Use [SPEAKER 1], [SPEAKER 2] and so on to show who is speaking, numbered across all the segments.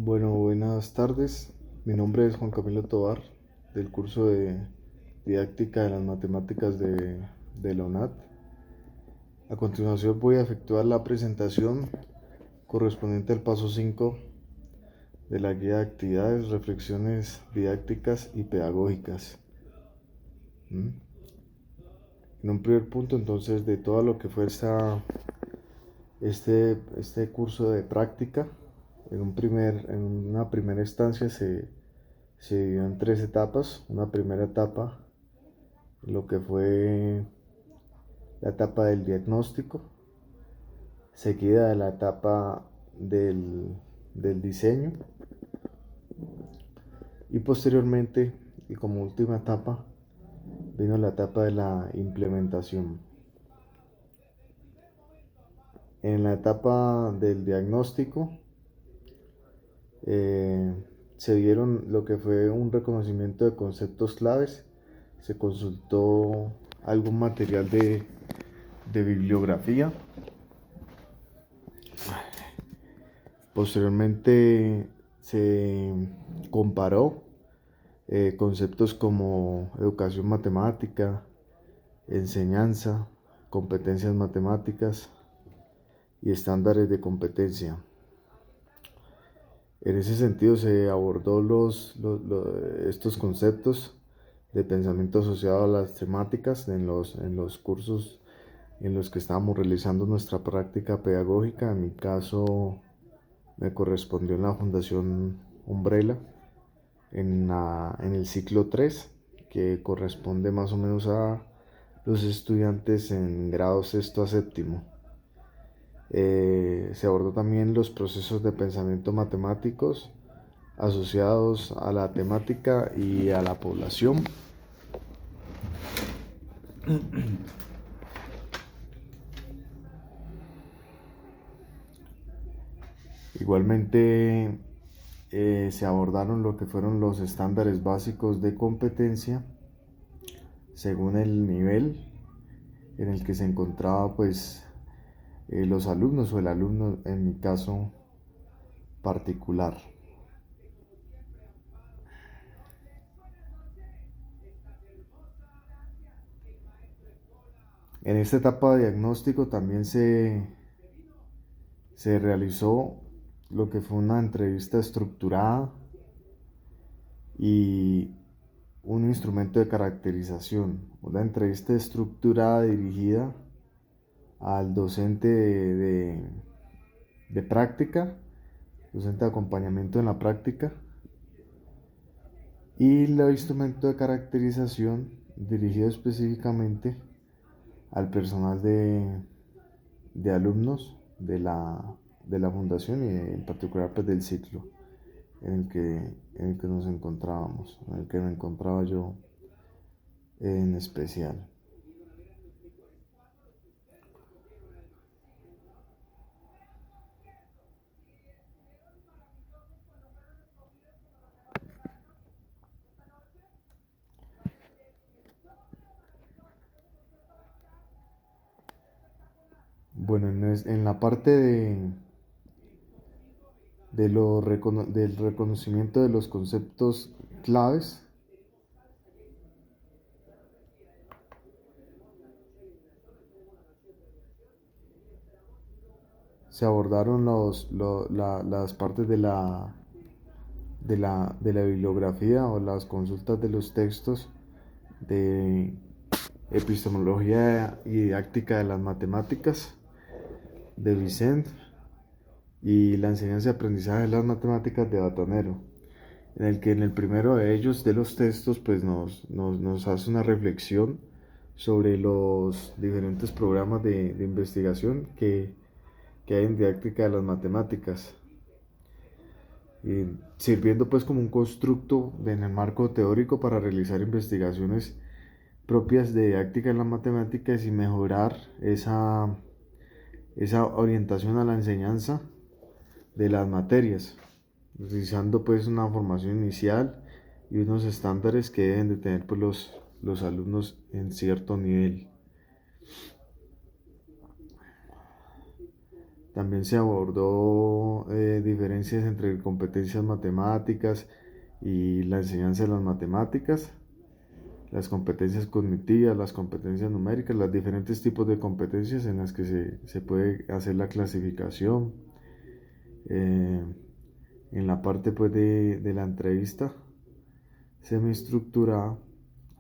[SPEAKER 1] Bueno, buenas tardes. Mi nombre es Juan Camilo Tovar, del curso de Didáctica de las Matemáticas de la UNAD. A continuación voy a efectuar la presentación correspondiente al paso 5 de la guía de actividades, reflexiones didácticas y pedagógicas. ¿Mm? En un primer punto, entonces, de todo lo que fue este curso de práctica, en una primera instancia se dividió en tres etapas. Una primera etapa, lo que fue la etapa del diagnóstico, seguida de la etapa del diseño y posteriormente, y como última etapa, vino la etapa de la implementación. En la etapa del diagnóstico eh, se dieron lo que fue un reconocimiento de conceptos claves, se consultó algún material de bibliografía. Posteriormente se comparó conceptos como educación matemática, enseñanza, competencias matemáticas y estándares de competencia. En ese sentido se abordó estos conceptos de pensamiento asociado a las temáticas en los cursos en los que estábamos realizando nuestra práctica pedagógica. En mi caso me correspondió en la Fundación Umbrella, en el ciclo 3, que corresponde más o menos a los estudiantes en grado sexto a séptimo. Se abordó también los procesos de pensamiento matemáticos asociados a la temática y a la población. Igualmente se abordaron lo que fueron los estándares básicos de competencia según el nivel en el que se encontraba los alumnos o el alumno en mi caso particular. En esta etapa de diagnóstico también se realizó lo que fue una entrevista estructurada y un instrumento de caracterización. Una entrevista estructurada dirigida al docente de práctica, docente de acompañamiento en la práctica, y el instrumento de caracterización dirigido específicamente al personal de alumnos de la fundación y en particular pues del ciclo en el que nos encontrábamos, en el que me encontraba yo en especial. Bueno, en la parte del reconocimiento de los conceptos claves, se abordaron las partes de la bibliografía o las consultas de los textos de epistemología y didáctica de las matemáticas de Vicente y la enseñanza y aprendizaje de las matemáticas de Batonero, en el que en el primero de ellos, de los textos, pues nos hace una reflexión sobre los diferentes programas de investigación que hay en didáctica de las matemáticas, y sirviendo pues como un constructo en el marco teórico para realizar investigaciones propias de didáctica en las matemáticas y mejorar esa orientación a la enseñanza de las materias, utilizando pues una formación inicial y unos estándares que deben de tener pues los alumnos en cierto nivel. También se abordó diferencias entre competencias matemáticas y la enseñanza de las matemáticas, las competencias cognitivas, las competencias numéricas, los diferentes tipos de competencias en las que se puede hacer la clasificación. Eh, en la parte pues de la entrevista semiestructurada,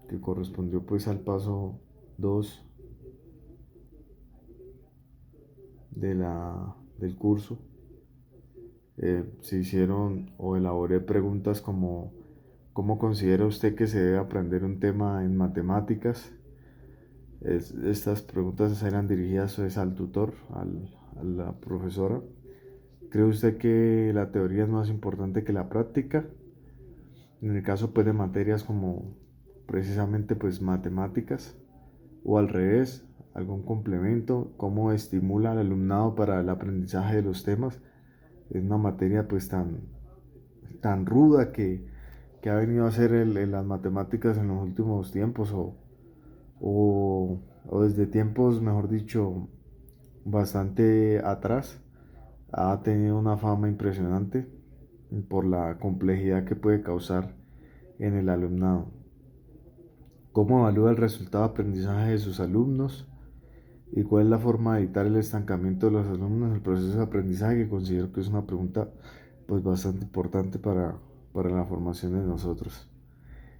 [SPEAKER 1] que correspondió pues al paso 2 del curso, se hicieron o elaboré preguntas como: ¿cómo considera usted que se debe aprender un tema en matemáticas? Estas preguntas eran dirigidas pues, al tutor, a la profesora. ¿Cree usted que la teoría es más importante que la práctica? En el caso pues de materias como precisamente pues matemáticas, o al revés, algún complemento, cómo estimula al alumnado para el aprendizaje de los temas. Es una materia pues tan ruda que ha venido a ser las matemáticas en los últimos tiempos, o desde tiempos, mejor dicho, bastante atrás. Ha tenido una fama impresionante por la complejidad que puede causar en el alumnado. ¿Cómo evalúa el resultado de aprendizaje de sus alumnos? ¿Y cuál es la forma de evitar el estancamiento de los alumnos en el proceso de aprendizaje? Que considero que es una pregunta pues bastante importante para la formación de nosotros.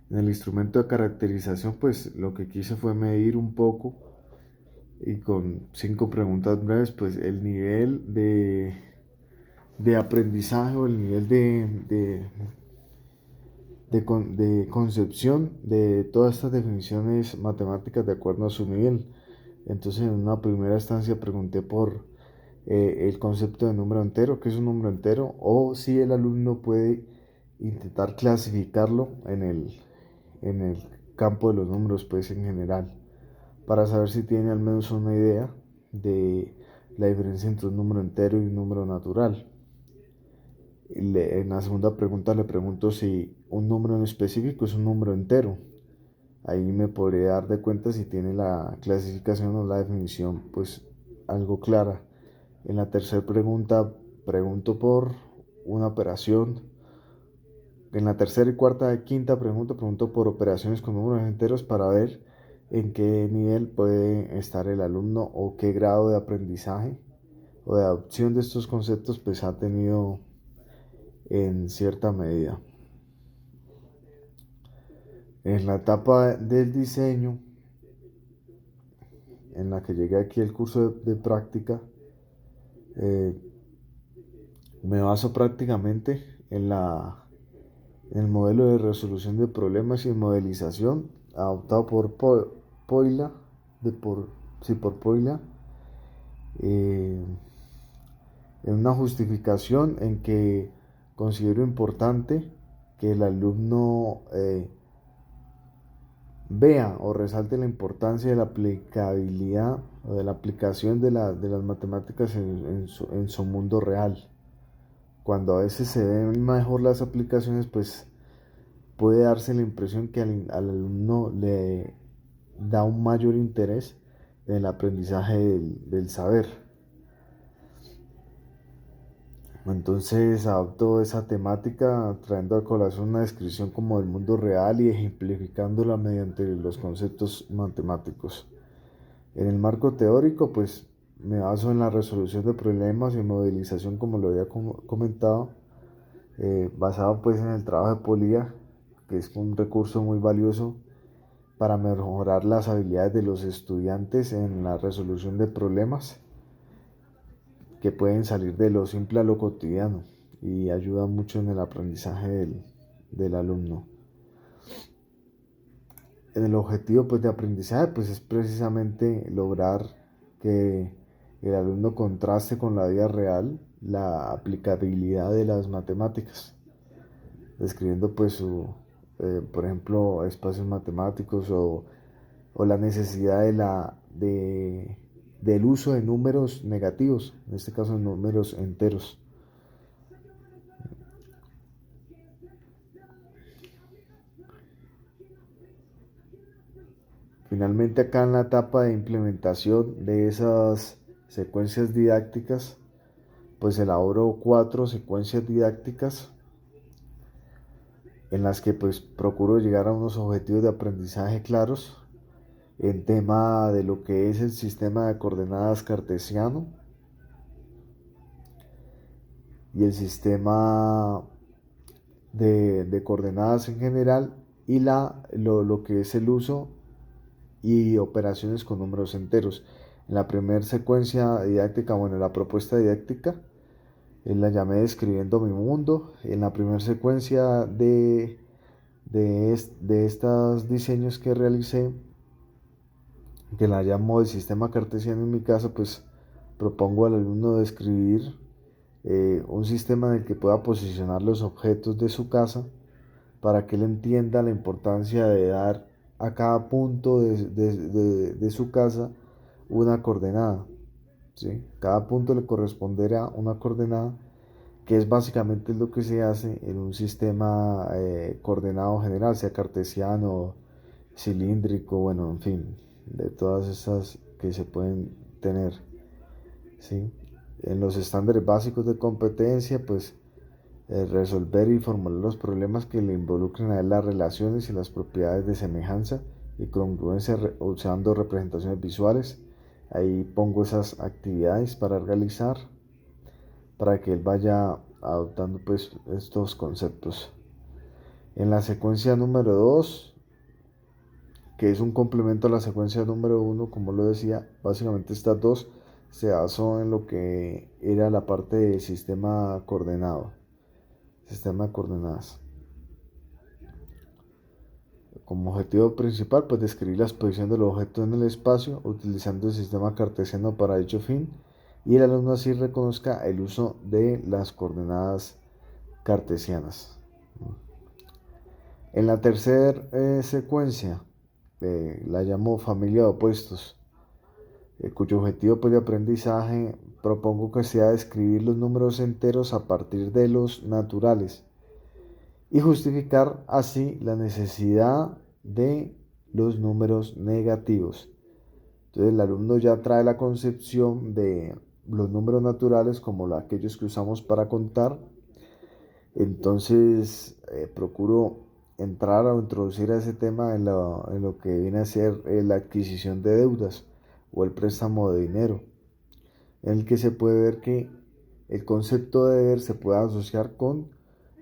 [SPEAKER 1] En el instrumento de caracterización, pues lo que quise fue medir un poco, y con 5 preguntas breves, pues el nivel de aprendizaje, o el nivel de concepción de todas estas definiciones matemáticas de acuerdo a su nivel. Entonces, en una primera instancia pregunté por el concepto de número entero, qué es un número entero, o si el alumno puede intentar clasificarlo en el campo de los números, pues en general, para saber si tiene al menos una idea de la diferencia entre un número entero y un número natural. En la segunda pregunta le pregunto si un número en específico es un número entero. Ahí me podría dar de cuenta si tiene la clasificación o la definición pues algo clara. En la tercera pregunta pregunto por una operación. En la tercera y cuarta y quinta pregunto por operaciones con números enteros, para ver en qué nivel puede estar el alumno, o qué grado de aprendizaje o de adopción de estos conceptos pues ha tenido en cierta medida. En la etapa del diseño, en la que llegué aquí al curso de práctica, eh, me baso prácticamente en el modelo de resolución de problemas y modelización adoptado por Poila, por Poila, eh, en una justificación en que considero importante que el alumno vea o resalte la importancia de la aplicabilidad o de la aplicación de las matemáticas en su mundo real. Cuando a veces se ven mejor las aplicaciones, pues puede darse la impresión que al alumno le da un mayor interés en el aprendizaje del saber. Entonces adopto esa temática trayendo a colación una descripción como del mundo real y ejemplificándola mediante los conceptos matemáticos. En el marco teórico, pues me baso en la resolución de problemas y modelización, como lo había comentado, basado pues en el trabajo de Polía, que es un recurso muy valioso para mejorar las habilidades de los estudiantes en la resolución de problemas que pueden salir de lo simple a lo cotidiano, y ayuda mucho en el aprendizaje del alumno. En el objetivo pues de aprendizaje pues es precisamente lograr que el alumno contraste con la vida real la aplicabilidad de las matemáticas, describiendo pues por ejemplo, espacios matemáticos, o la necesidad del uso de números negativos, en este caso números enteros. Finalmente, acá en la etapa de implementación de esas secuencias didácticas, pues elaboro 4 secuencias didácticas en las que pues procuro llegar a unos objetivos de aprendizaje claros en tema de lo que es el sistema de coordenadas cartesiano y el sistema de coordenadas en general, y lo que es el uso y operaciones con números enteros. En la primera secuencia didáctica, bueno, la propuesta didáctica, la llamé Describiendo mi mundo. En la primera secuencia de estos diseños que realicé, que la llamo el sistema cartesiano en mi casa, pues propongo al alumno describir un sistema en el que pueda posicionar los objetos de su casa para que él entienda la importancia de dar a cada punto de su casa una coordenada, ¿sí? Cada punto le corresponderá una coordenada, que es básicamente lo que se hace en un sistema coordenado general, sea cartesiano, cilíndrico, bueno, en fin, de todas estas que se pueden tener, ¿sí? En los estándares básicos de competencia, pues resolver y formular los problemas que le involucren a él, las relaciones y las propiedades de semejanza y congruencia usando representaciones visuales. Ahí pongo esas actividades para realizar, para que él vaya adoptando pues estos conceptos. En la secuencia número 2, que es un complemento a la secuencia número 1, como lo decía, básicamente estas dos se basó en lo que era la parte del sistema coordenado, sistema de coordenadas. Como objetivo principal, pues describir la posición del objeto en el espacio utilizando el sistema cartesiano para dicho fin, y el alumno así reconozca el uso de las coordenadas cartesianas. En la tercera secuencia, la llamo familia de opuestos, cuyo objetivo pues, de aprendizaje propongo que sea describir los números enteros a partir de los naturales y justificar así la necesidad de los números negativos. Entonces el alumno ya trae la concepción de los números naturales como aquellos que usamos para contar. Entonces procuro entrar o introducir a ese tema en lo que viene a ser la adquisición de deudas o el préstamo de dinero, en el que se puede ver que el concepto de deber se puede asociar con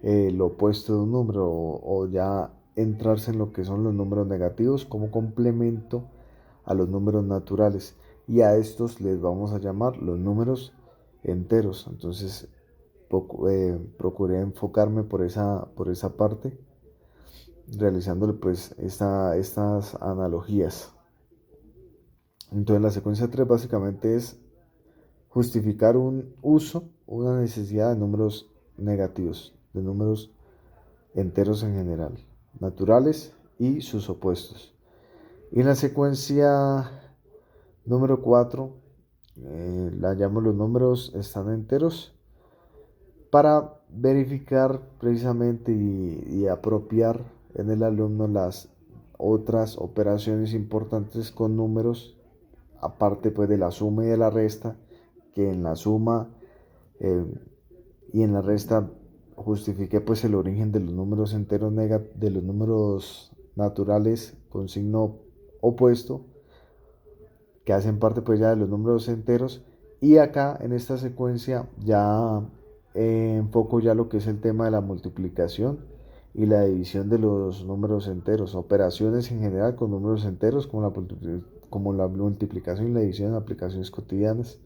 [SPEAKER 1] lo opuesto de un número, o ya entrarse en lo que son los números negativos como complemento a los números naturales, y a estos les vamos a llamar los números enteros. Entonces procuré enfocarme por esa parte, realizándole pues estas analogías. Entonces la secuencia 3 básicamente es justificar un uso, una necesidad de números negativos, de números enteros en general, naturales y sus opuestos. Y en la secuencia número 4, la llamo los números están enteros, para verificar precisamente y apropiar en el alumno las otras operaciones importantes con números, aparte pues de la suma y de la resta, que en la suma y en la resta justifiqué pues el origen de los números enteros de los números naturales con signo opuesto, que hacen parte pues ya de los números enteros. Y acá en esta secuencia ya enfoco ya lo que es el tema de la multiplicación y la división de los números enteros, operaciones en general con números enteros como la multiplicación y la división en aplicaciones cotidianas.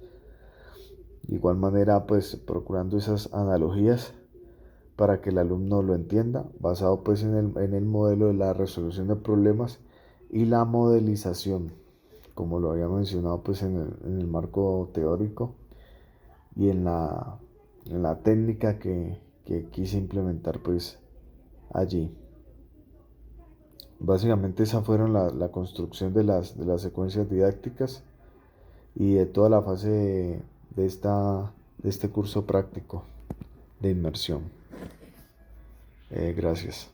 [SPEAKER 1] De igual manera pues procurando esas analogías para que el alumno lo entienda, basado pues en el modelo de la resolución de problemas y la modelización, como lo había mencionado pues en el marco teórico y en la técnica que quise implementar pues allí. Básicamente esa fueron la construcción de las secuencias didácticas y de toda la fase de este curso práctico de inmersión. Gracias.